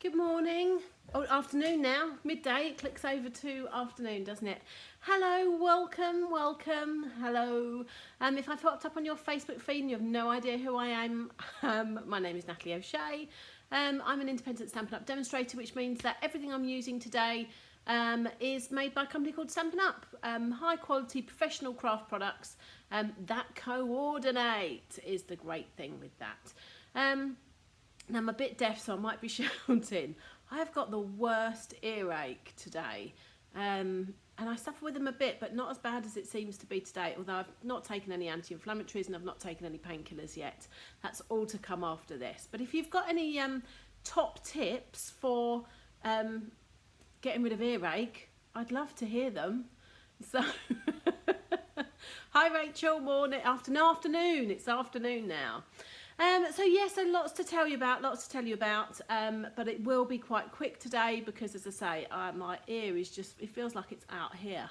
Good morning, or afternoon now, midday, it clicks over to afternoon, doesn't it? Hello, welcome, hello. If I popped up on your Facebook feed and you have no idea who I am, my name is Natalie O'Shea. I'm an independent Stampin' Up demonstrator, which means that everything I'm using today is made by a company called Stampin' Up. High quality professional craft products that coordinate is the great thing with that. Now I'm a bit deaf, so I might be shouting. I've got the worst earache today, and I suffer with them a bit, but not as bad as it seems to be today, although I've not taken any anti-inflammatories and I've not taken any painkillers yet. That's all to come after this. But if you've got any top tips for getting rid of earache, I'd love to hear them. So, hi Rachel, morning, afternoon, it's afternoon now. So lots to tell you about, but it will be quite quick today because, as I say, my ear is just, it feels like it's out here,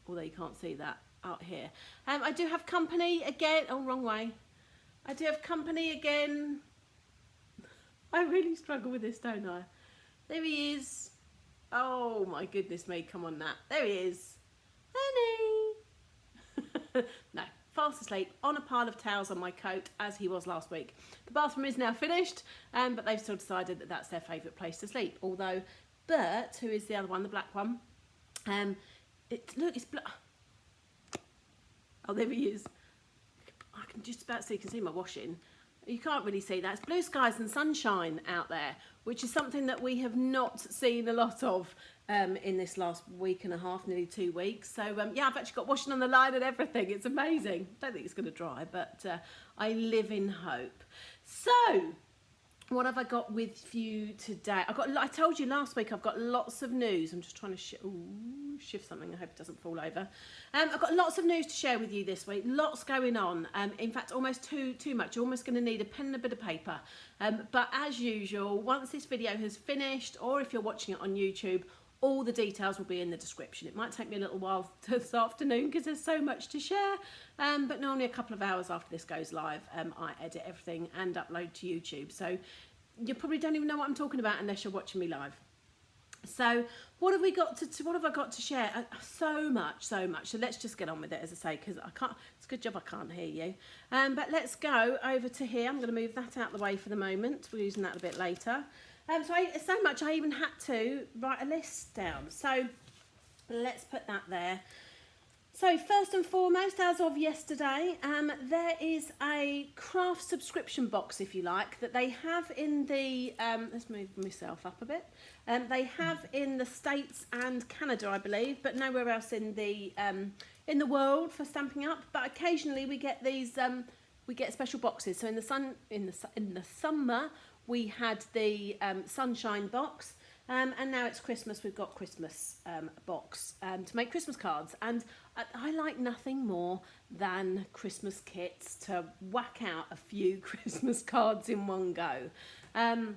although you can't see that, out here. I do have company again, oh, wrong way. I do have company again. I really struggle with this, don't I? There he is. Oh my goodness me, come on Nat. There he is. Honey. No. Fast asleep on a pile of towels on my coat as he was last week. The bathroom is now finished, but they've still decided that that's their favourite place to sleep. Although Bert, who is the other one, the black one, it's oh, there he is. I can just about see, you can see my washing. You can't really see that. It's blue skies and sunshine out there, which is something that we have not seen a lot of in this last week and a half, nearly 2 weeks. So yeah, I've actually got washing on the line and everything. It's amazing. Don't think it's going to dry, but I live in hope. So what have I got with you today? I told you last week I've got lots of news. I'm just trying to shift something. I hope it doesn't fall over. I've got lots of news to share with you this week. Lots going on. In fact, almost too much. You're almost going to need a pen and a bit of paper. But as usual, once this video has finished, or if you're watching it on YouTube, all the details will be in the description. It might take me a little while this afternoon because there's so much to share, but normally a couple of hours after this goes live, I edit everything and upload to YouTube. So you probably don't even know what I'm talking about unless you're watching me live. So what have I got to share? So much. So let's just get on with it, as I say, because I can't. It's a good job I can't hear you. But let's go over to here. I'm going to move that out of the way for the moment. We're using that a bit later. So much I even had to write a list down. So let's put that there. So first and foremost, as of yesterday, there is a craft subscription box, if you like, that they have in the, let's move myself up a bit. They have in the States and Canada, I believe, but nowhere else in the world for Stampin' Up. But occasionally we get these, we get special boxes. So in the summer, we had the sunshine box, and now it's Christmas. We've got Christmas box to make Christmas cards, and I like nothing more than Christmas kits to whack out a few Christmas cards in one go. I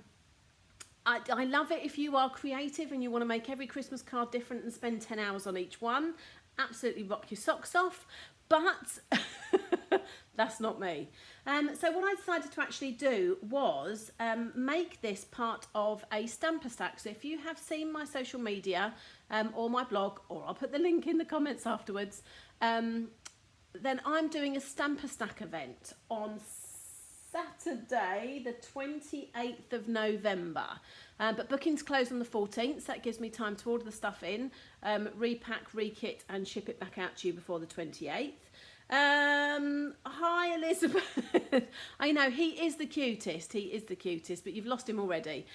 love it if you are creative and you want to make every Christmas card different and spend 10 hours on each one. Absolutely rock your socks off, but that's not me. So what I decided to actually do was make this part of a stamper stack. So if you have seen my social media or my blog, or I'll put the link in the comments afterwards, then I'm doing a stamper stack event on Saturday the 28th of November, but bookings close on the 14th, so that gives me time to order the stuff in, repack, rekit and ship it back out to you before the 28th. Hi Elizabeth. I know he is the cutest, but you've lost him already.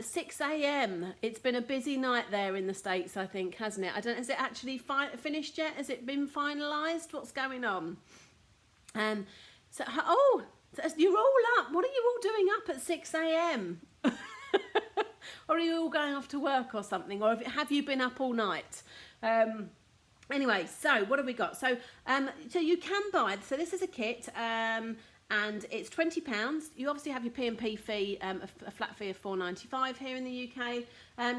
6 a.m. It's been a busy night there in the States, I think, hasn't it? I don't know, has it actually finished yet? Has it been finalised? What's going on? So you're all up. What are you all doing up at 6 a.m? Or are you all going off to work or something? Or have you been up all night? Anyway, so what have we got? So you can buy, so this is a kit, and it's £20. You obviously have your P&P fee, a flat fee of £4.95 here in the UK,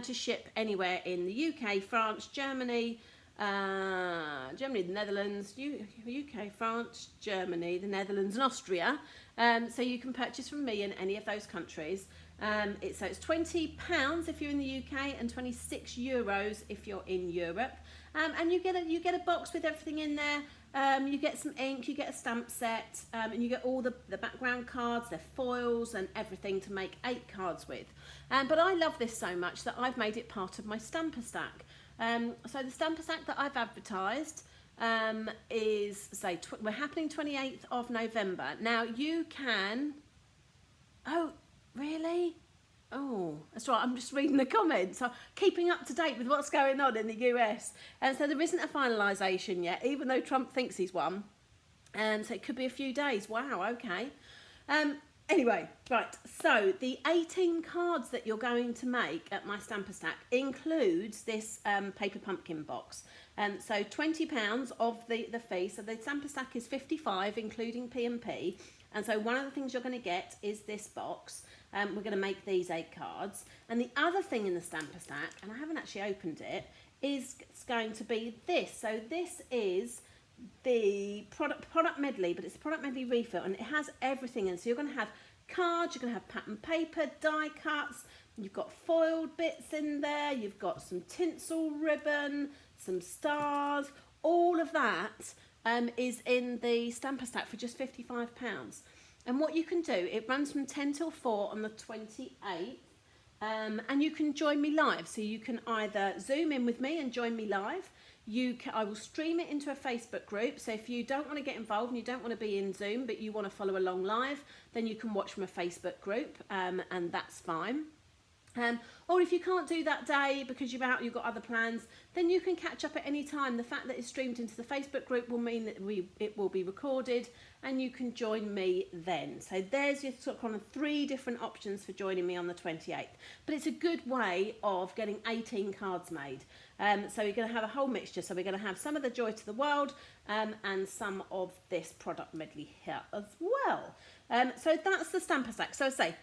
to ship anywhere in the UK, France, Germany, Germany, the Netherlands, UK, France, Germany, the Netherlands and Austria. So you can purchase from me in any of those countries. It's £20 if you're in the UK and €26 if you're in Europe. And you get a box with everything in there. You get some ink, you get a stamp set, and you get all the background cards, their foils and everything to make 8 cards with. But I love this so much that I've made it part of my stamper stack. So the stamper stack that I've advertised is, say, we're happening 28th of November. Now you can, oh, really? Oh, that's right, I'm just reading the comments. So keeping up to date with what's going on in the US. And so there isn't a finalisation yet, even though Trump thinks he's won. So it could be a few days. Wow, okay. Anyway, right, so the 18 cards that you're going to make at my stamper stack includes this paper pumpkin box. So £20 of the fee. So the stamper stack is 55, including P&P. And so one of the things you're going to get is this box. We're going to make these 8 cards. And the other thing in the stamper stack, and I haven't actually opened it, is going to be this. So this is the product medley, but it's a product medley refill, and it has everything in. So you're going to have cards, you're going to have pattern paper, die cuts, you've got foiled bits in there, you've got some tinsel ribbon, some stars, all of that is in the stamper stack for just £55. And what you can do, it runs from 10 till 4 on the 28th, and you can join me live. So you can either Zoom in with me and join me live. I will stream it into a Facebook group. So if you don't want to get involved and you don't want to be in Zoom, but you want to follow along live, then you can watch from a Facebook group, and that's fine. Or if you can't do that day because you've got other plans, then you can catch up at any time. The fact that it's streamed into the Facebook group will mean that it will be recorded and you can join me then. So there's your sort of 3 different options for joining me on the 28th. But it's a good way of getting 18 cards made. So you're going to have a whole mixture. So we're going to have some of the Joy to the World and some of this product medley here as well. So that's the stamper stack. So I say,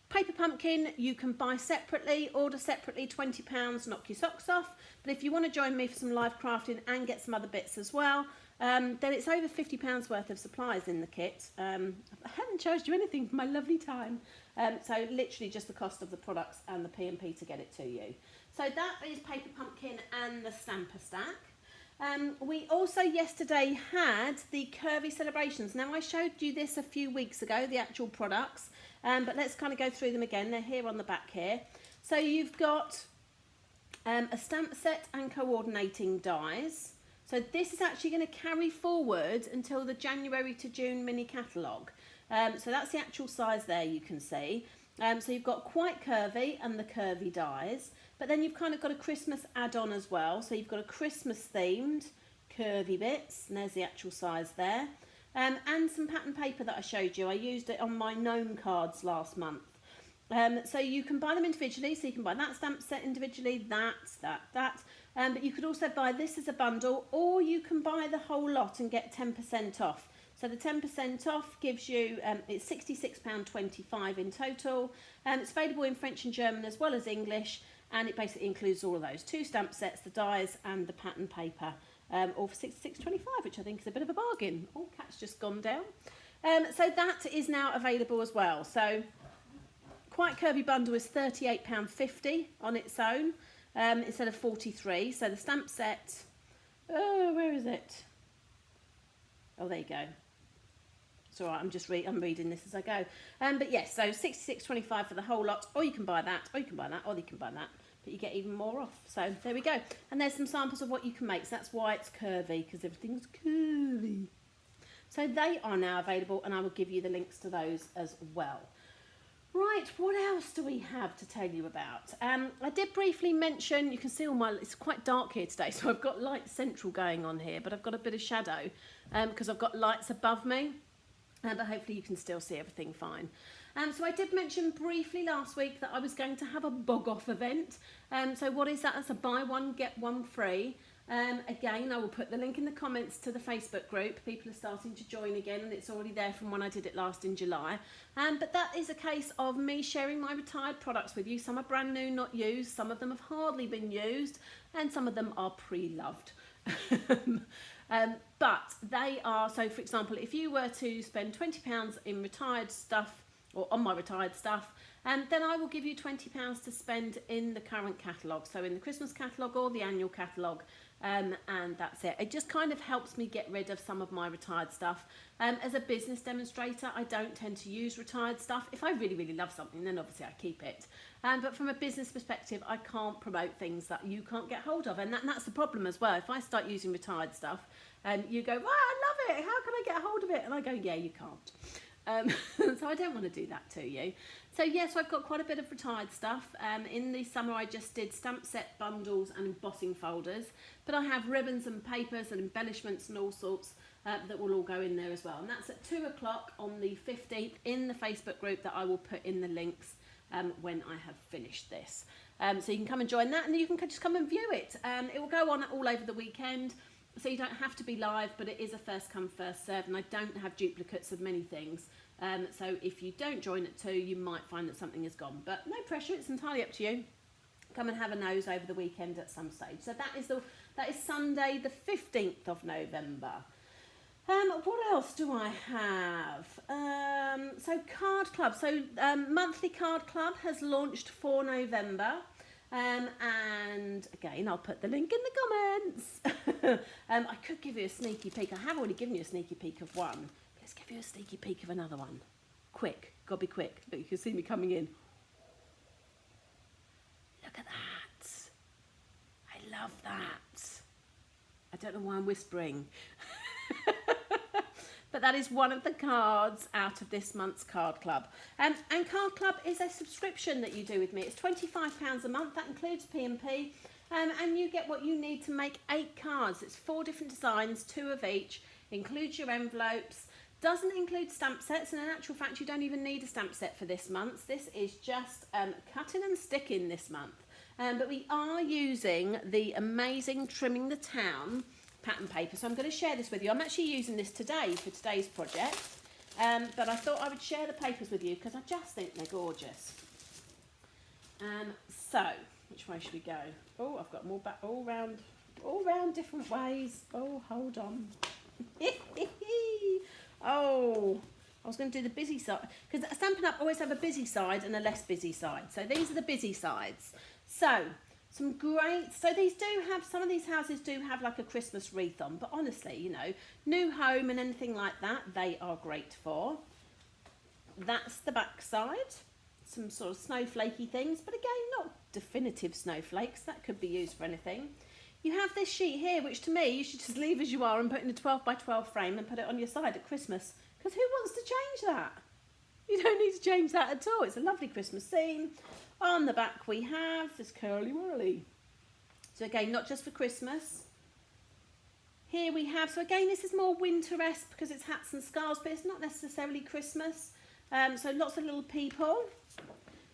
paper pumpkin, you can buy separately, order separately, £20, knock your socks off. But if you want to join me for some live crafting and get some other bits as well, then it's over £50 worth of supplies in the kit. I haven't charged you anything for my lovely time. So literally just the cost of the products and the P&P to get it to you. So that is paper pumpkin and the stamper stack. We also yesterday had the Curvy Celebrations. Now I showed you this a few weeks ago, the actual products. But let's kind of go through them again. They're here on the back here. So you've got a stamp set and coordinating dies. So this is actually going to carry forward until the January to June mini catalogue. So that's the actual size there, you can see. So you've got quite curvy and the curvy dies. But then you've kind of got a Christmas add-on as well. So you've got a Christmas themed curvy bits. And there's the actual size there. And some pattern paper that I showed you. I used it on my gnome cards last month. So you can buy them individually. So you can buy that stamp set individually, that. But you could also buy this as a bundle, or you can buy the whole lot and get 10% off. So the 10% off gives you, it's £66.25 in total. It's available in French and German as well as English. And it basically includes all of those. 2 stamp sets, the dies and the pattern paper. All for £66.25, which I think is a bit of a bargain. Oh, cat's just gone down. So that is now available as well. So quite curvy bundle is £38.50 on its own instead of £43. So the stamp set, oh, where is it? Oh, there you go. It's all right, I'm reading this as I go. But yes, so £66.25 for the whole lot, or you can buy that, or you can buy that, or you can buy that. But you get even more off. So there we go. And there's some samples of what you can make. So that's why it's curvy, because everything's curvy. So they are now available, and I will give you the links to those as well. Right, what else do we have to tell you about? I did briefly mention, you can see it's quite dark here today, so I've got light central going on here, but I've got a bit of shadow because I've got lights above me. But hopefully you can still see everything fine. So I did mention briefly last week that I was going to have a bog off event. So what is that? That's a buy one, get one free. Again, I will put the link in the comments to the Facebook group. People are starting to join again, and it's already there from when I did it last in July. But that is a case of me sharing my retired products with you. Some are brand new, not used. Some of them have hardly been used, and some of them are pre-loved. But they are, so for example, if you were to spend £20 in retired stuff, or on my retired stuff, then I will give you £20 to spend in the current catalogue, so in the Christmas catalogue or the annual catalogue, and that's it. It just kind of helps me get rid of some of my retired stuff. As a business demonstrator, I don't tend to use retired stuff. If I really, really love something, then obviously I keep it. But from a business perspective, I can't promote things that you can't get hold of, and that's the problem as well. If I start using retired stuff, you go, "Wow, I love it, how can I get hold of it?" And I go, "Yeah, you can't." So I don't want to do that to you. So yes, I've got quite a bit of retired stuff. In the summer I just did stamp set bundles and embossing folders, but I have ribbons and papers and embellishments and all sorts that will all go in there as well. And that's at 2 o'clock on the 15th in the Facebook group that I will put in the links when I have finished this. So you can come and join that, and you can just come and view it. It will go on all over the weekend. So you don't have to be live, but it is a first come, first serve, and I don't have duplicates of many things. So if you don't join at 2, you might find that something is gone. But no pressure, it's entirely up to you. Come and have a nose over the weekend at some stage. So that is Sunday the 15th of November. What else do I have? So Card Club. So Monthly Card Club has launched for November. And again, I'll put the link in the comments. I could give you a sneaky peek. I have already given you a sneaky peek of one. Let's give you a sneaky peek of another one. Quick, gotta be quick. Look, you can see me coming in. Look at that. I love that. I don't know why I'm whispering. But that is one of the cards out of this month's Card Club. And Card Club is a subscription that you do with me. It's £25 a month. That includes P&P. And you get what you need to make 8 cards. It's 4 different designs, 2 of each. Includes your envelopes. Doesn't include stamp sets. And in actual fact, you don't even need a stamp set for this month. This is just cutting and sticking this month. But we are using the amazing Trimming the Town pattern paper, so I'm going to share this with you. I'm actually using this today for today's project, but I thought I would share the papers with you because I just think they're gorgeous. So which way should we go? Oh, I've got more back all round different ways. Oh, hold on. Oh, I was going to do the busy side because Stampin' Up always have a busy side and a less busy side, so these are the busy sides. So some great, so these do have, some of these houses do have like a Christmas wreath on, but honestly, you know, new home and anything like that, they are great for. That's the back side, some sort of snowflakey things, but again, not definitive snowflakes, that could be used for anything. You have this sheet here, which to me, you should just leave as you are and put in a 12 by 12 frame and put it on your side at Christmas, because who wants to change that? You don't need to change that at all. It's a lovely Christmas scene. On the back we have this curly whirly. So again, not just for Christmas. Here we have, so again, this is more winter-esque because it's hats and scarves, but it's not necessarily Christmas. So lots of little people.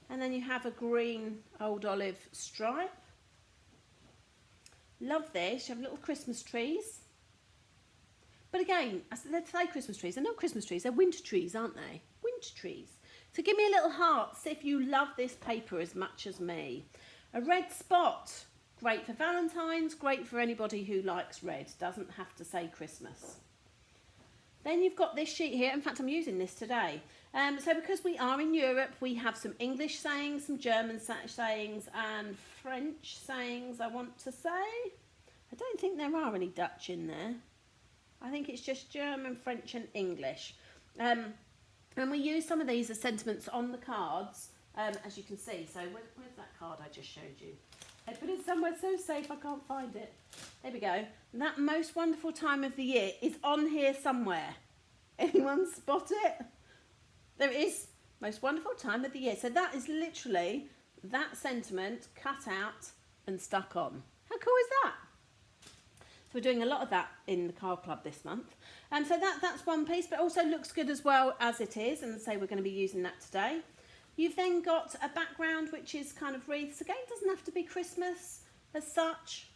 And then you have a green old olive stripe. Love this. You have little Christmas trees. But again, they say Christmas trees. They're not Christmas trees. They're winter trees, aren't they? Winter trees. So give me a little heart if you love this paper as much as me. A red spot. Great for Valentine's. Great for anybody who likes red. Doesn't have to say Christmas. Then you've got this sheet here. In fact, I'm using this today. So because we are in Europe, we have some English sayings, some German sayings, and French sayings, I want to say. I don't think there are any Dutch in there. I think it's just German, French, and English. And we use some of these as sentiments on the cards, as you can see. So where's that card I just showed you? I put it somewhere so safe I can't find it. There we go. That most wonderful time of the year is on here somewhere. Anyone spot it? There it is. Most wonderful time of the year. So that is literally that sentiment cut out and stuck on. How cool is that? So we're doing a lot of that in the Card Club this month. So that's one piece, but also looks good as well as it is. And say we're going to be using that today. You've then got a background which is kind of wreaths. Again, it doesn't have to be Christmas as such.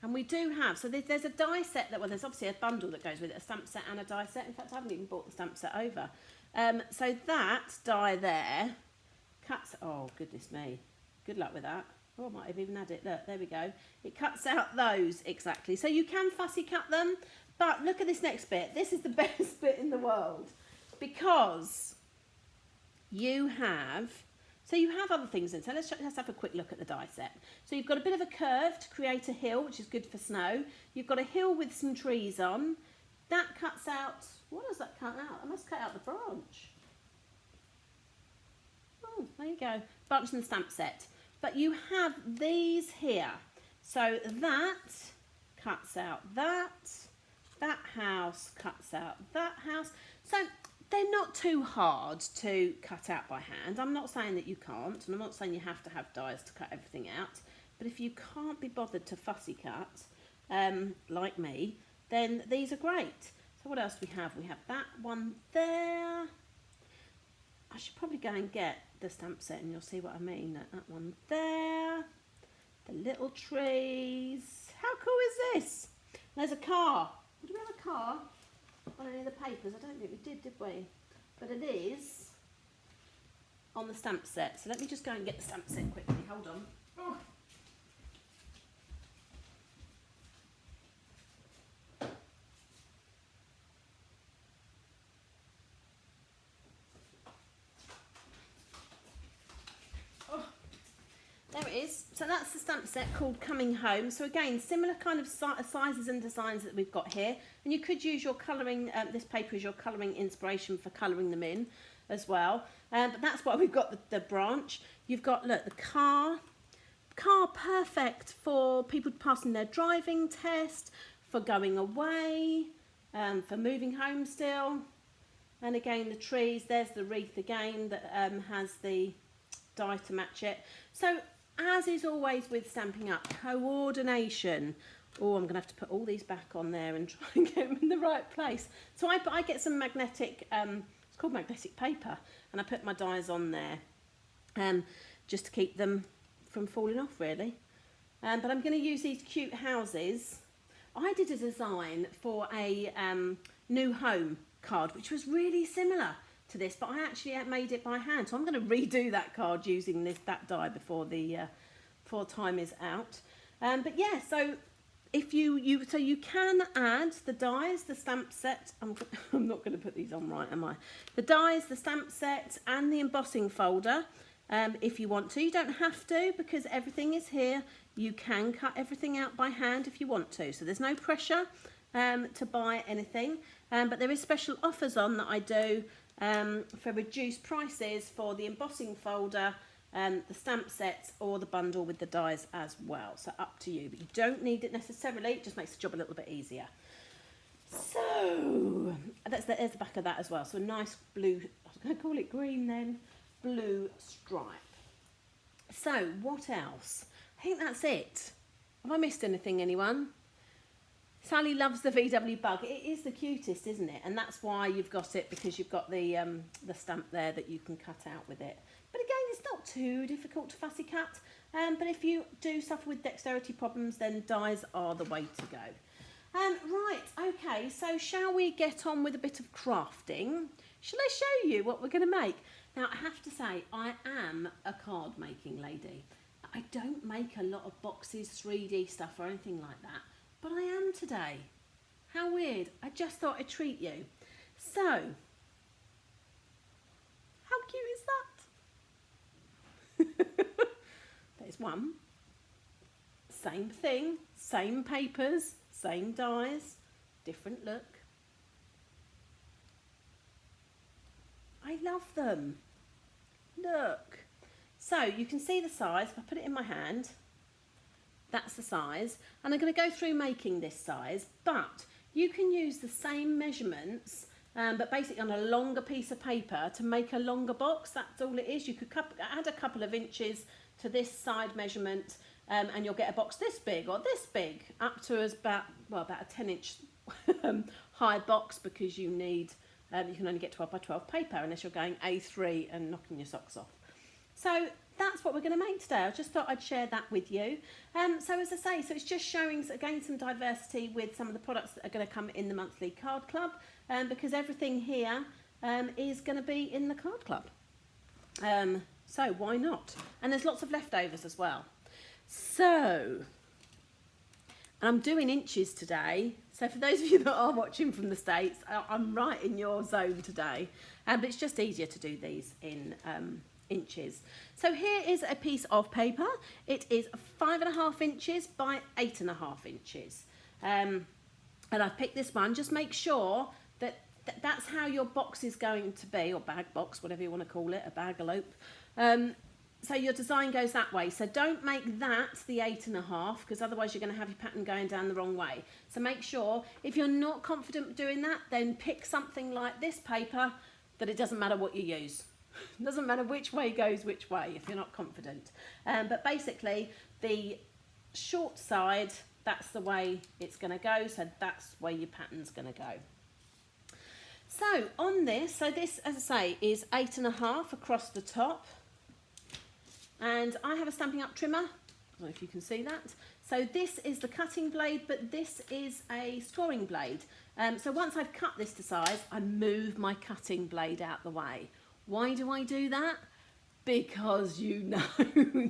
And we do have, so there's a die set, well, there's obviously a bundle that goes with it, a stamp set and a die set. In fact, I haven't even bought the stamp set over. So that die there cuts, oh goodness me, good luck with that. Oh, I might have even had it. Look, there we go. It cuts out those exactly. So you can fussy cut them, but look at this next bit. This is the best bit in the world because you have, so you have other things in. So let's have a quick look at the die set. So you've got a bit of a curve to create a hill, which is good for snow. You've got a hill with some trees on. That cuts out, what does that cut out? I must cut out the branch. Oh, there you go. Branch and stamp set. But you have these here. So that cuts out that. That house cuts out that house. So they're not too hard to cut out by hand. I'm not saying that you can't, and I'm not saying you have to have dies to cut everything out. But if you can't be bothered to fussy cut, like me, then these are great. So what else do we have? We have that one there. I should probably go and get the stamp set and you'll see what I mean. That one there. The little trees. How cool is this? There's a car. Do we have a car on any of the papers? I don't think we did we? But it is on the stamp set. So let me just go and get the stamp set quickly. Hold on. Oh. There it is. So that's the stamp set called Coming Home. So again, similar kind of sizes and designs that we've got here. And you could use your colouring, this paper is your colouring inspiration for colouring them in as well. But that's why we've got the branch. You've got, look, the car. Car perfect for people passing their driving test, for going away, for moving home still. And again, the trees, there's the wreath again that has the die to match it. So, as is always with Stampin' Up, coordination. Oh, I'm going to have to put all these back on there and try and get them in the right place. So I get some magnetic, it's called magnetic paper, and I put my dies on there just to keep them from falling off really. But I'm going to use these cute houses. I did a design for a new home card, which was really similar to this, but I actually made it by hand, so I'm going to redo that card using that die before time is out. But yeah, so if you can add the dies, the stamp set. I'm not going to put these on right, am I? The dies, the stamp set, and the embossing folder. If you want to, you don't have to because everything is here. You can cut everything out by hand if you want to, so there's no pressure to buy anything. But there is special offers on that I do. For reduced prices for the embossing folder, the stamp sets, or the bundle with the dies as well. So up to you, but you don't need it necessarily. It just makes the job a little bit easier. So there's the back of that as well. So a nice blue, I was going to call it green then, blue stripe. So what else? I think that's it. Have I missed anything, anyone? Sally loves the VW bug. It is the cutest, isn't it? And that's why you've got it, because you've got the stamp there that you can cut out with it. But again, it's not too difficult to fussy cut. But if you do suffer with dexterity problems, then dies are the way to go. Right, okay, so shall we get on with a bit of crafting? Shall I show you what we're going to make? Now, I have to say, I am a card making lady. I don't make a lot of boxes, 3D stuff or anything like that. But I am today. How weird. I just thought I'd treat you. So, how cute is that? There's one. Same thing, same papers, same dies, different look. I love them. Look. So, you can see the size. If I put it in my hand, that's the size, and I'm going to go through making this size, but you can use the same measurements but basically on a longer piece of paper to make a longer box. That's all it is. You could add a couple of inches to this side measurement and you'll get a box this big or this big, up to about a 10-inch high box, because you need you can only get 12 by 12 paper unless you're going A3 and knocking your socks off. So that's what we're going to make today. I just thought I'd share that with you. So as I say, so it's just showing, again, some diversity with some of the products that are going to come in the monthly card club, because everything here is going to be in the card club. So why not? And there's lots of leftovers as well. So, and I'm doing inches today. So for those of you that are watching from the States, I'm right in your zone today. But it's just easier to do these in inches. So here is a piece of paper. It is 5.5 inches by 8.5 inches. And I've picked this one. Just make sure that that's how your box is going to be, or bag box, whatever you want to call it, a bagalope. So your design goes that way. So don't make that the 8.5, because otherwise you're going to have your pattern going down the wrong way. So make sure, if you're not confident doing that, then pick something like this paper that it doesn't matter what you use. It doesn't matter which way goes which way if you're not confident. But basically, the short side, that's the way it's going to go. So that's where your pattern's going to go. So on this, so this, as I say, is 8.5 across the top. And I have a Stampin' Up trimmer. I don't know if you can see that. So this is the cutting blade, but this is a scoring blade. So once I've cut this to size, I move my cutting blade out the way. Why do I do that? Because you know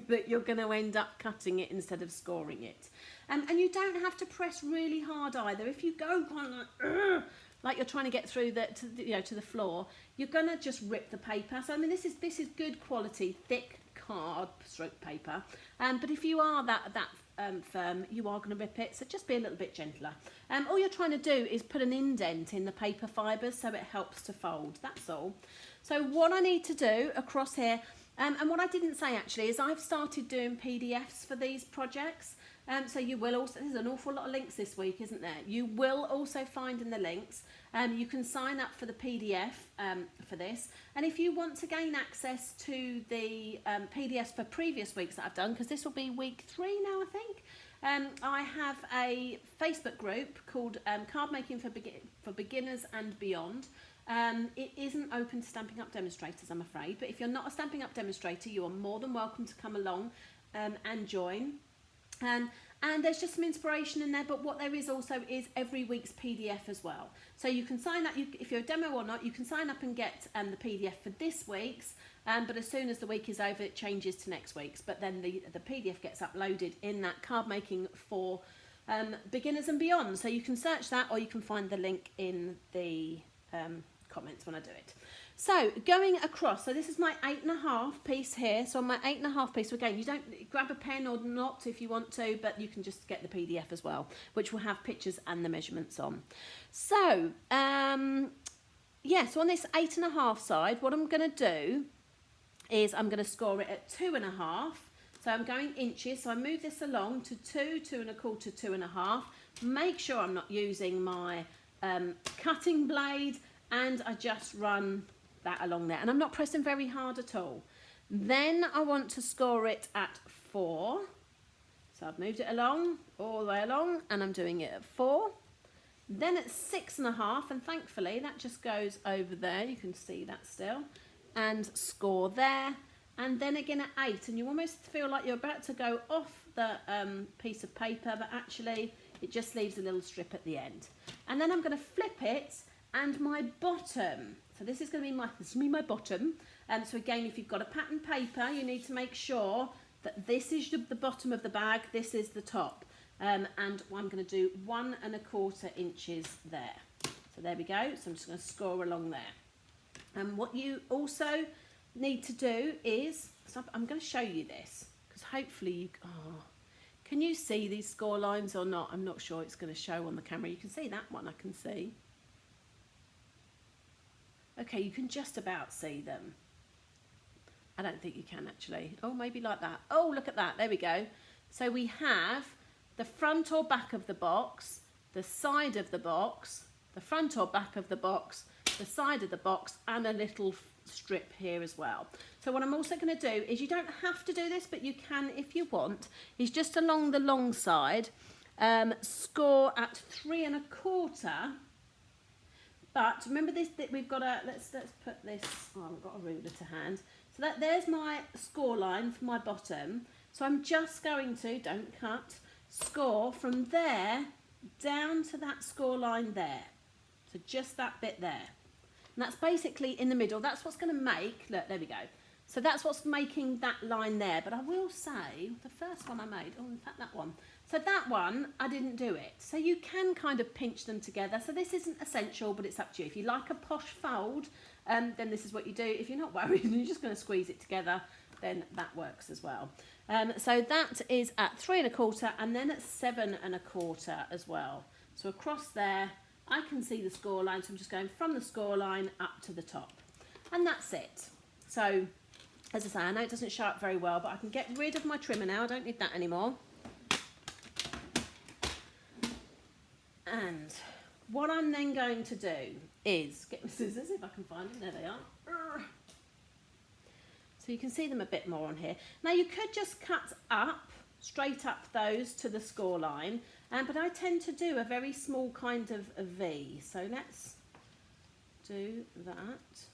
that you're going to end up cutting it instead of scoring it. And you don't have to press really hard either. If you go kind of like you're trying to get through to the floor, you're going to just rip the paper. So I mean, this is good quality, thick card stroke paper. But if you are that firm, you are going to rip it. So just be a little bit gentler. All you're trying to do is put an indent in the paper fibres so it helps to fold. That's all. So what I need to do across here, and what I didn't say actually is I've started doing PDFs for these projects. So you will also, there's an awful lot of links this week, isn't there? You will also find in the links, you can sign up for the PDF for this. And if you want to gain access to the PDFs for previous weeks that I've done, because this will be week 3 now, I think, I have a Facebook group called Card Making for Beginners and Beyond. It isn't open to Stampin' Up demonstrators, I'm afraid, but if you're not a Stampin' Up demonstrator, you are more than welcome to come along and join. And there's just some inspiration in there, but what there is also is every week's PDF as well. So you can sign up, if you're a demo or not, you can sign up and get the PDF for this week's, but as soon as the week is over, it changes to next week's. But then the PDF gets uploaded in that Card Making for Beginners and Beyond. So you can search that, or you can find the link in the comments when I do it. So going across, so this is my 8.5 piece here. So on my 8.5 piece, again, you don't grab a pen or not if you want to, but you can just get the PDF as well, which will have pictures and the measurements on. So yeah, so on this 8.5 side, what I'm going to do is I'm going to score it at 2.5. So I'm going inches. So I move this along to 2, 2.25, 2.5. Make sure I'm not using my cutting blade, and I just run that along there, and I'm not pressing very hard at all. Then I want to score it at 4. So I've moved it along, all the way along, and I'm doing it at 4. Then at 6.5, and thankfully that just goes over there, you can see that still, and score there. And then again at 8, and you almost feel like you're about to go off the piece of paper, but actually it just leaves a little strip at the end. And then I'm going to flip it, and my bottom, so this is going to be my bottom. So again, if you've got a pattern paper, you need to make sure that this is the bottom of the bag, this is the top. And I'm going to do 1.25 inches there. So there we go. So I'm just going to score along there. And what you also need to do is, so I'm going to show you this, because hopefully you, can you see these score lines or not? I'm not sure it's going to show on the camera. You can see that one, I can see. Okay, you can just about see them. I don't think you can actually. Oh, maybe like that. Oh, look at that. There we go. So we have the front or back of the box, the side of the box, the front or back of the box, the side of the box, and a little strip here as well. So what I'm also going to do is, you don't have to do this, but you can if you want, is just along the long side, score at 3.25. But remember this, that we've got a, let's put this, oh, I've got a ruler to hand. So there's my score line for my bottom. So I'm just going to, don't cut, score from there down to that score line there. So just that bit there. And that's basically in the middle. That's what's going to make, look, there we go. So that's what's making that line there. But I will say, the first one I made, oh, in fact, that one. So that one, I didn't do it. So you can kind of pinch them together. So this isn't essential, but it's up to you. If you like a posh fold, then this is what you do. If you're not worried and you're just going to squeeze it together, then that works as well. So that is at 3 1/4 and then at 7 1/4 as well. So across there, I can see the score line. So I'm just going from the score line up to the top. And that's it. So, as I say, I know it doesn't show up very well, but I can get rid of my trimmer now. I don't need that anymore. And what I'm then going to do is get my scissors, if I can find them. There they are. So you can see them a bit more on here. Now you could just cut up, straight up those to the score line, but I tend to do a very small kind of a V. So let's do that.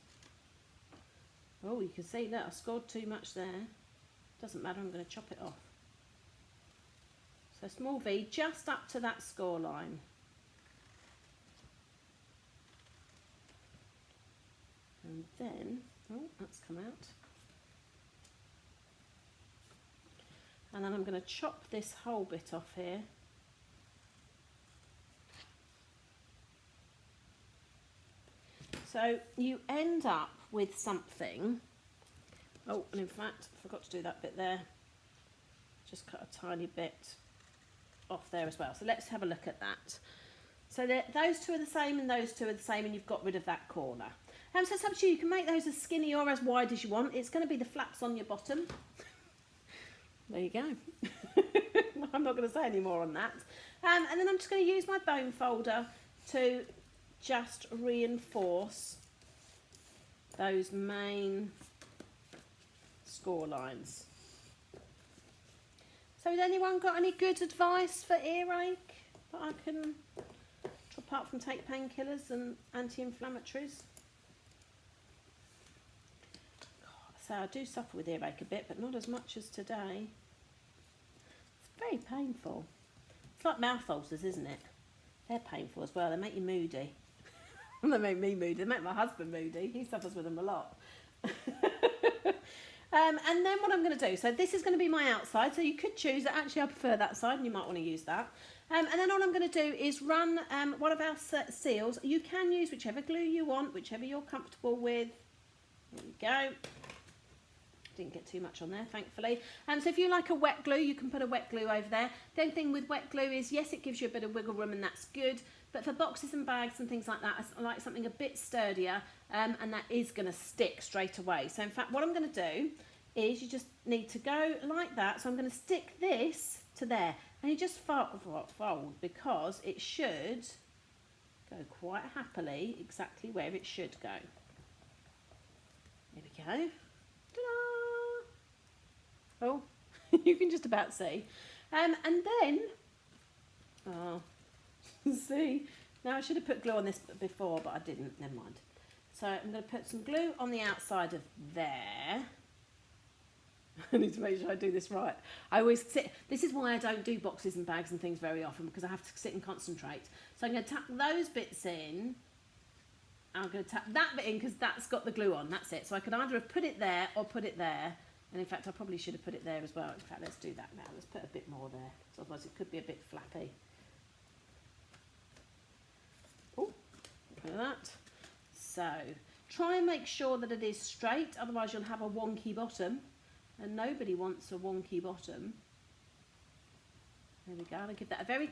Oh, you can see, look, I scored too much there. Doesn't matter, I'm going to chop it off. So small V just up to that score line. And then, oh, that's come out. And then I'm going to chop this whole bit off here. So you end up with something. Oh, and in fact, I forgot to do that bit there. Just cut a tiny bit off there as well. So let's have a look at that. So those two are the same and those two are the same, and you've got rid of that corner. So it's up to you. You can make those as skinny or as wide as you want. It's going to be the flaps on your bottom. There you go. I'm not going to say any more on that. And then I'm just going to use my bone folder to just reinforce those main score lines. So has anyone got any good advice for earache that I can, apart from take painkillers and anti-inflammatories? So I do suffer with earache a bit, but not as much as today. It's very painful. It's like mouth ulcers, isn't it? They're painful as well. They make you moody. They make me moody. They make my husband moody. He suffers with them a lot. And then what I'm going to do, so this is going to be my outside. So you could choose, actually I prefer that side, and you might want to use that. And then all I'm going to do is run one of our seals. You can use whichever glue you want, whichever you're comfortable with. There we go. Didn't get too much on there, thankfully. So if you like a wet glue, you can put a wet glue over there. The only thing with wet glue is, yes, it gives you a bit of wiggle room, and that's good. But for boxes and bags and things like that, I like something a bit sturdier, and that is going to stick straight away. So in fact, what I'm going to do is you just need to go like that. So I'm going to stick this to there, and you just fold, because it should go quite happily exactly where it should go. There we go. Oh, you can just about see. And then, oh, see, now I should have put glue on this before, but I didn't, never mind. So I'm going to put some glue on the outside of there. I need to make sure I do this right. I always sit, this is why I don't do boxes and bags and things very often, because I have to sit and concentrate. So I'm going to tap those bits in. I'm going to tap that bit in because that's got the glue on, that's it. So I could either have put it there or put it there. And in fact, I probably should have put it there as well. In fact, let's do that now. Let's put a bit more there, because otherwise it could be a bit flappy. Oh, look at that. So, try and make sure that it is straight, otherwise you'll have a wonky bottom. And nobody wants a wonky bottom. There we go. I'll give that a very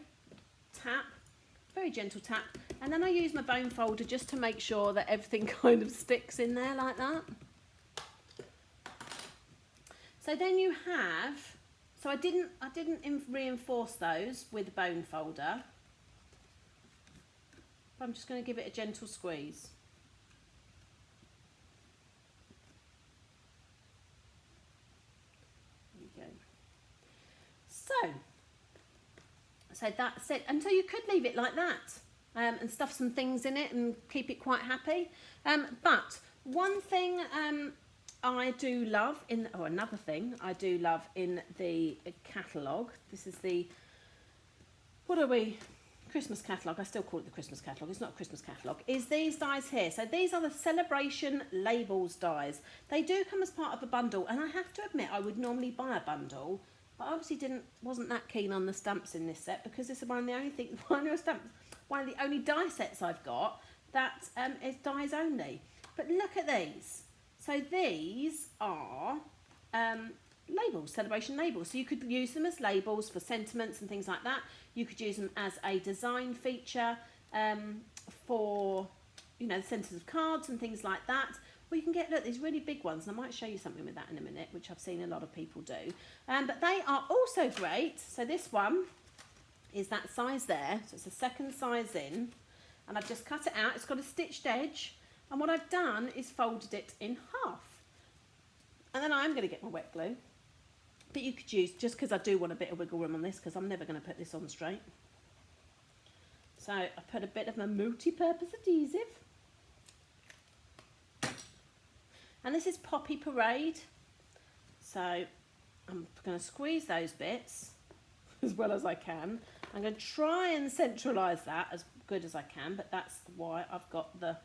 gentle tap. And then I use my bone folder just to make sure that everything kind of sticks in there like that. So then you have, so I didn't reinforce those with the bone folder. I'm just going to give it a gentle squeeze. There we go. So that's it. And so you could leave it like that and stuff some things in it and keep it quite happy. But one thing I do love another thing I do love in the catalogue. This is the, what are we? Christmas catalogue, I still call it the Christmas catalogue, it's not a Christmas catalogue, is these dies here. So these are the Celebration Labels dies. They do come as part of a bundle, and I have to admit I would normally buy a bundle, but I obviously wasn't that keen on the stamps in this set, because this is one of the only die sets I've got that is dies only. But look at these. So these are labels, celebration labels. So you could use them as labels for sentiments and things like that. You could use them as a design feature for, you know, the centres of cards and things like that. Or you can get, look, these really big ones, and I might show you something with that in a minute, which I've seen a lot of people do. But they are also great. So this one is that size there. So it's a second size in, and I've just cut it out. It's got a stitched edge, and what I've done is folded it in half. And then I'm going to get my wet glue. But you could use, just because I do want a bit of wiggle room on this, because I'm never going to put this on straight. So I put a bit of my multi-purpose adhesive. And this is Poppy Parade. So I'm going to squeeze those bits as well as I can. I'm going to try and centralise that as good as I can, but that's why I've got the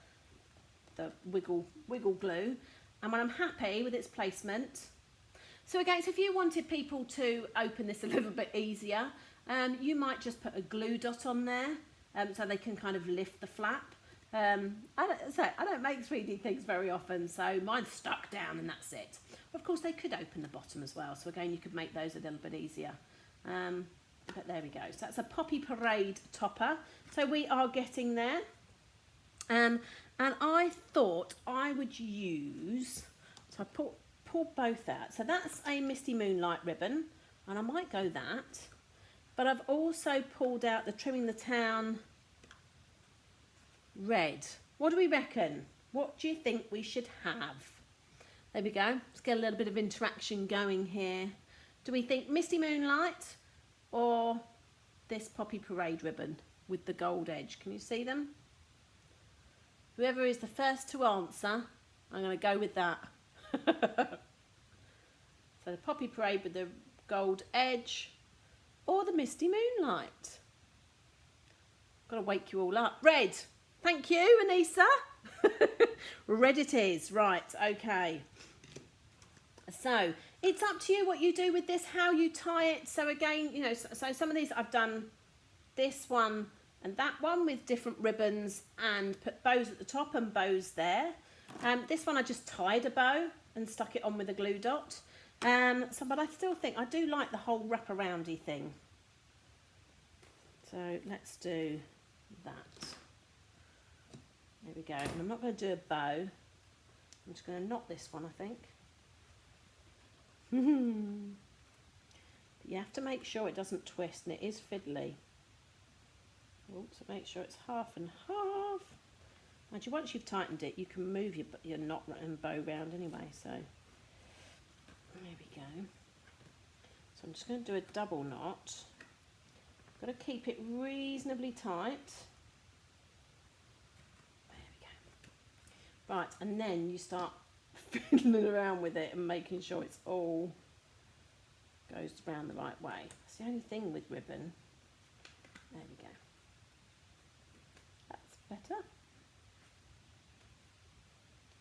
wiggle glue. And when I'm happy with its placement. So again, so if you wanted people to open this a little bit easier, you might just put a glue dot on there so they can kind of lift the flap. I don't make 3D things very often, so mine's stuck down and that's it. Of course, they could open the bottom as well, so again, you could make those a little bit easier. But there we go. So that's a Poppy Parade topper. So we are getting there. And I thought I would use, so I pulled both out. So that's a Misty Moonlight ribbon, and I might go that. But I've also pulled out the Trimming the Town red. What do we reckon? What do you think we should have? There we go. Let's get a little bit of interaction going here. Do we think Misty Moonlight or this Poppy Parade ribbon with the gold edge? Can you see them? Whoever is the first to answer, I'm going to go with that. So the Poppy Parade with the gold edge or the Misty Moonlight. Got to wake you all up. Red. Thank you, Anissa. Red it is. Right, okay. So it's up to you what you do with this, how you tie it. So again, you know, so some of these I've done this one and that one with different ribbons and put bows at the top and bows there. This one I just tied a bow and stuck it on with a glue dot. But I still think I do like the whole wraparoundy thing. So let's do that. There we go. And I'm not going to do a bow. I'm just going to knot this one, I think. But you have to make sure it doesn't twist, and it is fiddly. So make sure it's half and half. Actually, once you've tightened it, you can move your knot and bow round anyway. So there we go. So I'm just going to do a double knot. Got to keep it reasonably tight. There we go. Right, and then you start fiddling around with it and making sure it's all goes around the right way. That's the only thing with ribbon. There we go. That's better.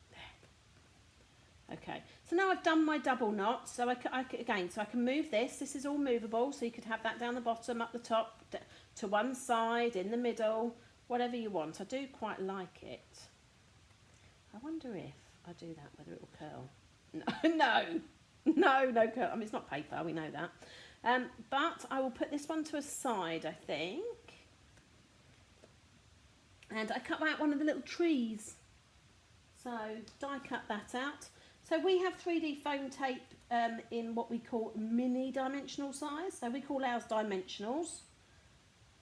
There. Okay, so now I've done my double knot, so I can move this. This is all movable, so you could have that down the bottom, up the top, to one side, in the middle, whatever you want. I do quite like it. I wonder if I do that, whether it will curl. No curl. I mean, it's not paper, we know that. But I will put this one to a side, I think. And I cut out one of the little trees. So die cut that out. So we have 3D foam tape in what we call mini dimensional size. So we call ours dimensionals.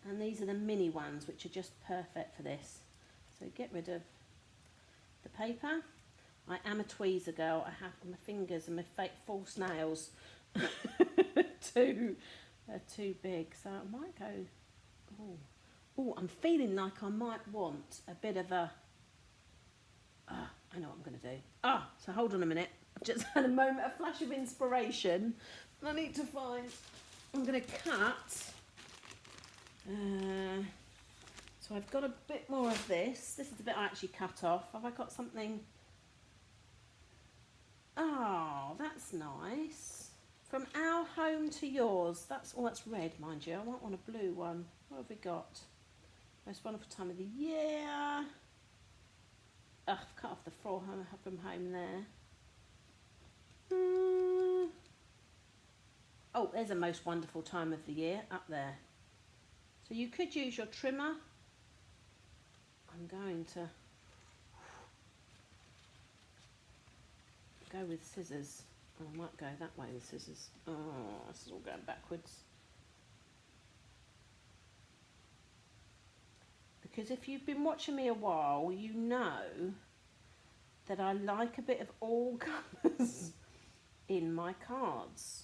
And these are the mini ones, which are just perfect for this. So get rid of the paper. I am a tweezer girl. I have my fingers and my fake false nails too big. So I might go, oh, I'm feeling like I might want a bit of a, I know what I'm going to do. So hold on a minute. I've just had a moment, a flash of inspiration. I need to find, I'm going to cut, So I've got a bit more of this. This is the bit I actually cut off. Have I got something? Oh, that's nice. From our home to yours. That's red, mind you. I might want a blue one. What have we got? Most wonderful time of the year. Ugh, I've cut off the from home there. Oh, there's a most wonderful time of the year up there. So you could use your trimmer. I'm going to go with scissors. Oh, I might go that way with scissors. Oh, this is all going backwards. Because if you've been watching me a while, you know that I like a bit of all colours in my cards.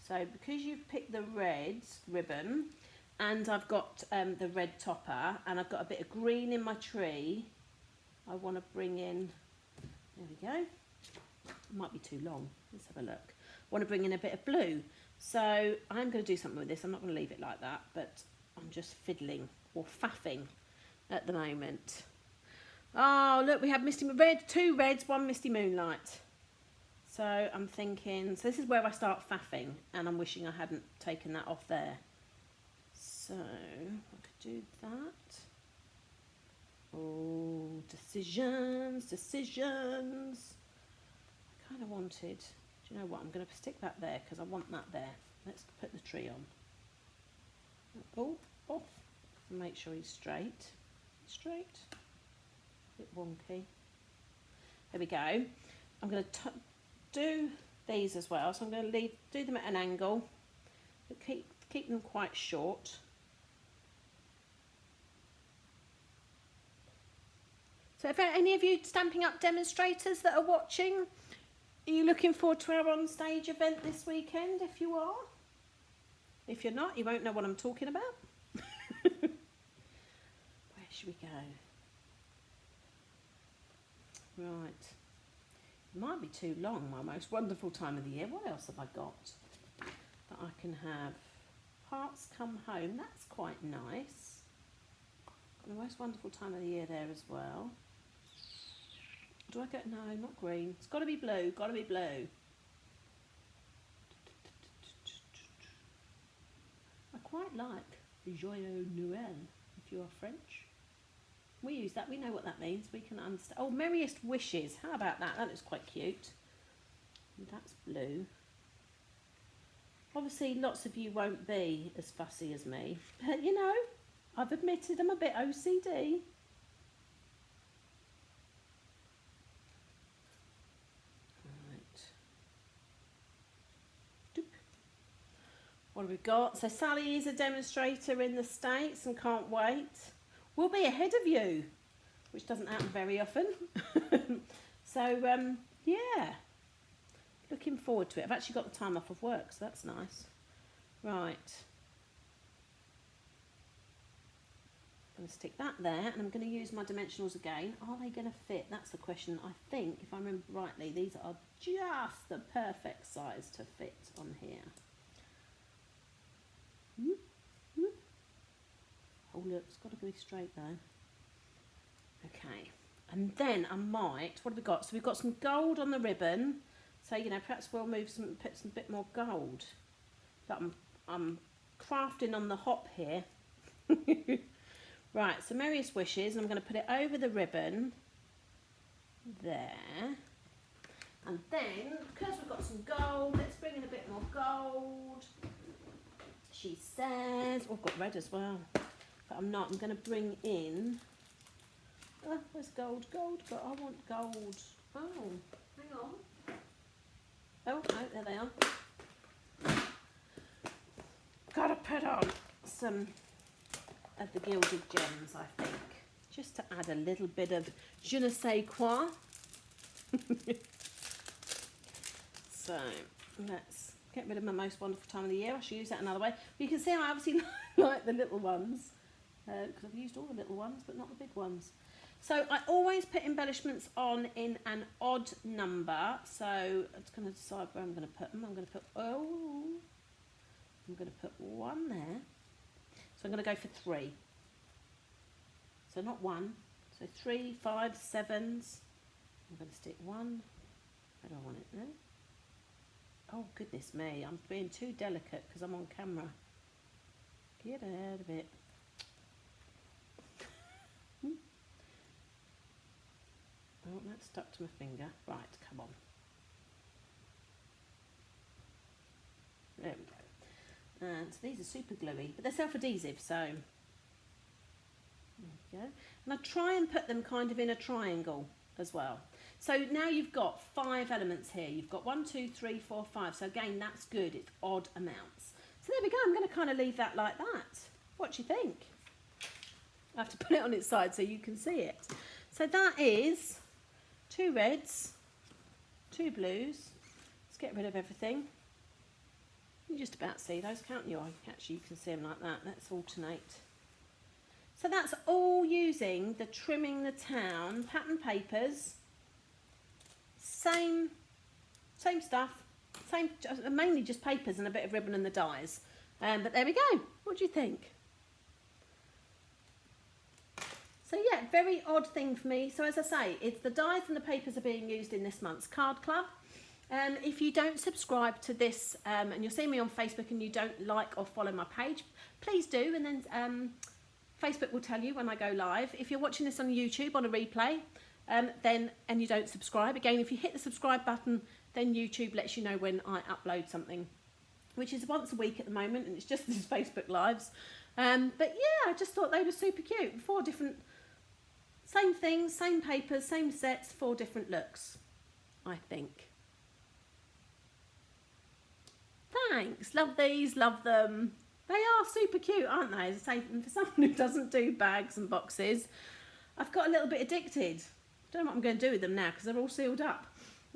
So because you've picked the red ribbon, and I've got the red topper, and I've got a bit of green in my tree, I want to bring in, there we go, it might be too long, let's have a look. I want to bring in a bit of blue. So I'm going to do something with this. I'm not going to leave it like that, but I'm just fiddling or faffing at the moment. Oh, look, we have Misty Red, 2 reds, 1 Misty Moonlight. So I'm thinking, so this is where I start faffing, and I'm wishing I hadn't taken that off there. So I could do that. Oh, decisions. I kind of wanted, do you know what, I'm going to stick that there because I want that there. Let's put the tree on. Oh, off. Make sure he's straight. A bit wonky. There we go. I'm going to do these as well. So I'm going to do them at an angle, but keep them quite short. So if any of you Stampin' Up demonstrators that are watching, are you looking forward to our on-stage event this weekend? If you are. If you're not, you won't know what I'm talking about. Where should we go? Right. It might be too long, my most wonderful time of the year. What else have I got that I can have? Hearts Come Home. That's quite nice. The most wonderful time of the year there as well. Do I get, no, not green. It's got to be blue, got to be blue. I quite like Joyeux Noël, if you are French. We use that, we know what that means, we can understand. Oh, Merriest Wishes, how about that? That looks quite cute. And that's blue. Obviously, lots of you won't be as fussy as me, but you know, I've admitted I'm a bit OCD. What have we got? So Sally is a demonstrator in the States and can't wait. We'll be ahead of you, which doesn't happen very often. So, yeah, looking forward to it. I've actually got the time off of work, so that's nice. Right. I'm going to stick that there, and I'm going to use my dimensionals again. Are they going to fit? That's the question. I think, if I remember rightly, these are just the perfect size to fit on here. Oh look, it's got to be straight though. Okay, and then I might, what have we got? So we've got some gold on the ribbon. So, you know, perhaps we'll put some bit more gold. But I'm crafting on the hop here. Right, so Merriest Wishes, I'm going to put it over the ribbon. There. And then, because we've got some gold, let's bring in a bit more gold. She says, oh, I've got red as well, but I'm not. I'm going to bring in, where's gold? Gold, I want gold. Oh, hang on. Oh, no, there they are. Got to put on some of the gilded gems, I think, just to add a little bit of je ne sais quoi. So, let's get rid of my most wonderful time of the year. I should use that another way. But you can see I obviously like the little ones, because I've used all the little ones, but not the big ones. So I always put embellishments on in an odd number. So I'm just going to decide where I'm going to put them. I'm going to put, I'm going to put 1 there. So I'm going to go for 3. So not 1, so 3, 5, 7s. I'm going to stick 1. Where do I want it there? Oh goodness me, I'm being too delicate because I'm on camera. Get out of it. Oh, that's stuck to my finger. Right, come on. There we go. And so these are super gluey, but they're self-adhesive, so there we go. And I try and put them kind of in a triangle as well. So now you've got 5 elements here. You've got 1, 2, 3, 4, 5. So again, that's good. It's odd amounts. So there we go. I'm going to kind of leave that like that. What do you think? I have to put it on its side so you can see it. So that is 2 reds, 2 blues. Let's get rid of everything. You just about see those, can't you? Actually, you can see them like that. Let's alternate. So that's all using the Trimming the Town pattern papers. Same stuff. Mainly just papers and a bit of ribbon and the dies. But there we go. What do you think? So yeah, very odd thing for me. So as I say, it's the dies and the papers are being used in this month's card club. If you don't subscribe to this and you're seeing me on Facebook and you don't like or follow my page, please do, and then Facebook will tell you when I go live. If you're watching this on YouTube on a replay, and you don't subscribe, again, if you hit the subscribe button, then YouTube lets you know when I upload something, which is once a week at the moment, and it's just these Facebook lives. But yeah, I just thought they were super cute. 4 different, same things, same papers, same sets, 4 different looks, I think. Thanks, love these, love them. They are super cute, aren't they? As I say, for someone who doesn't do bags and boxes, I've got a little bit addicted. Don't know what I'm going to do with them now because they're all sealed up.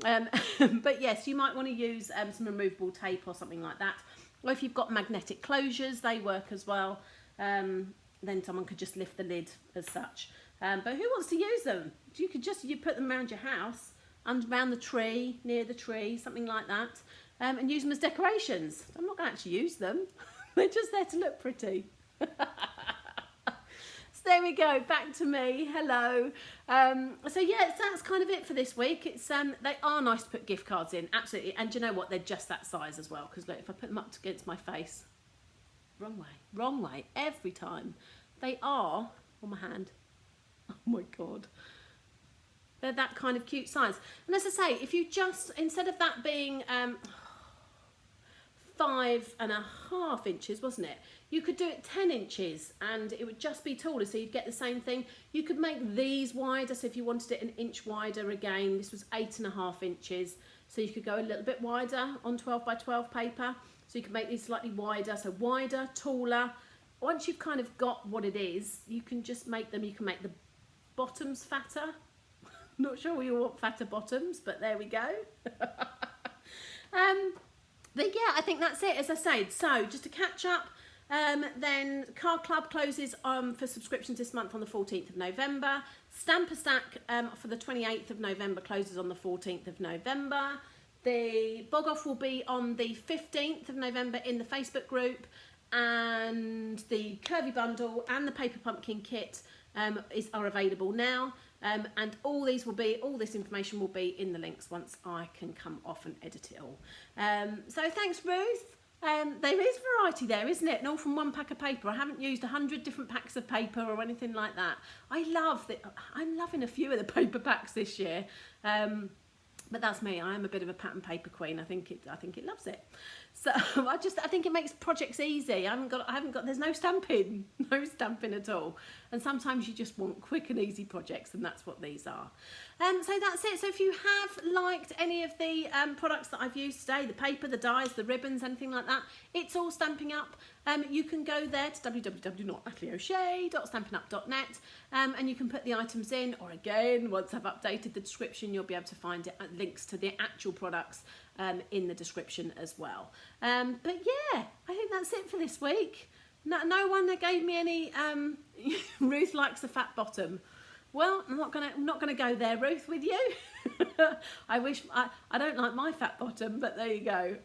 But yes, you might want to use some removable tape or something like that. Or if you've got magnetic closures, they work as well. Then someone could just lift the lid as such. But who wants to use them? You put them around your house, around the tree, near the tree, something like that, and use them as decorations. I'm not going to actually use them. They're just there to look pretty. There we go, back to me. Hello. So yeah, that's kind of it for this week. It's they are nice to put gift cards in, absolutely. And do you know what? They're just that size as well. Because look, if I put them up against my face, wrong way, every time. They are on my hand. Oh my god. They're that kind of cute size. And as I say, if you just, instead of that being 5.5 inches, wasn't it? You could do it 10 inches and it would just be taller, so you'd get the same thing. You could make these wider, so if you wanted it an inch wider, again, this was 8.5 inches, so you could go a little bit wider on 12 by 12 paper. So you could make these slightly wider, so wider, taller. Once you've kind of got what it is, you can just make them, you can make the bottoms fatter. Not sure we all want fatter bottoms, but there we go. But yeah, I think that's it, as I said. So just to catch up, then Card Club closes for subscriptions this month on the 14th of November. Stamp a Stack for the 28th of November closes on the 14th of November. The Bog Off will be on the 15th of November in the Facebook group, and the Curvy Bundle and the Paper Pumpkin Kit are available now. And all this information will be in the links once I can come off and edit it all. So thanks, Ruth. There is variety there, isn't it? And all from one pack of paper. I haven't used 100 different packs of paper or anything like that. I'm loving a few of the paper packs this year. But that's me. I am a bit of a pattern paper queen. I think it loves it. So I think it makes projects easy. There's no stamping at all. And sometimes you just want quick and easy projects, and that's what these are. So that's it. So if you have liked any of the products that I've used today, the paper, the dies, the ribbons, anything like that, it's all Stampin' Up. You can go there to www.natalieoshea.stampinup.net and you can put the items in, or again, once I've updated the description, you'll be able to find links to the actual products in the description as well. But yeah, I think that's it for this week. No one gave me any Ruth likes a fat bottom. Well, I'm not gonna go there, Ruth, with you. I don't like my fat bottom, but there you go.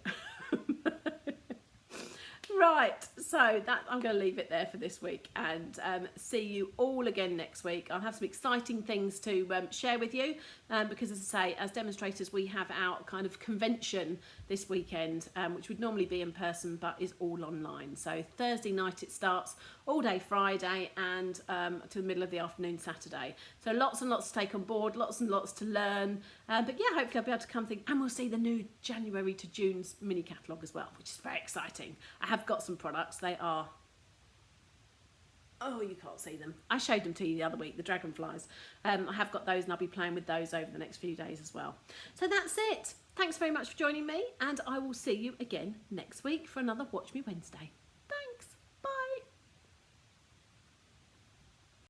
Right, so that I'm going to leave it there for this week, and see you all again next week. I'll have some exciting things to share with you, because as I say, as demonstrators we have our kind of convention this weekend, which would normally be in person but is all online. So Thursday night it starts, all day Friday, and to the middle of the afternoon Saturday. So lots and lots to take on board, lots and lots to learn, but yeah, hopefully I'll be able to come think, and we'll see the new January to June's mini catalogue as well, which is very exciting. I have got some products. They are, oh, you can't see them. I showed them to you the other week, the dragonflies. I have got those, and I'll be playing with those over the next few days as well. So that's it. Thanks very much for joining me, and I will see you again next week for another Watch Me Wednesday.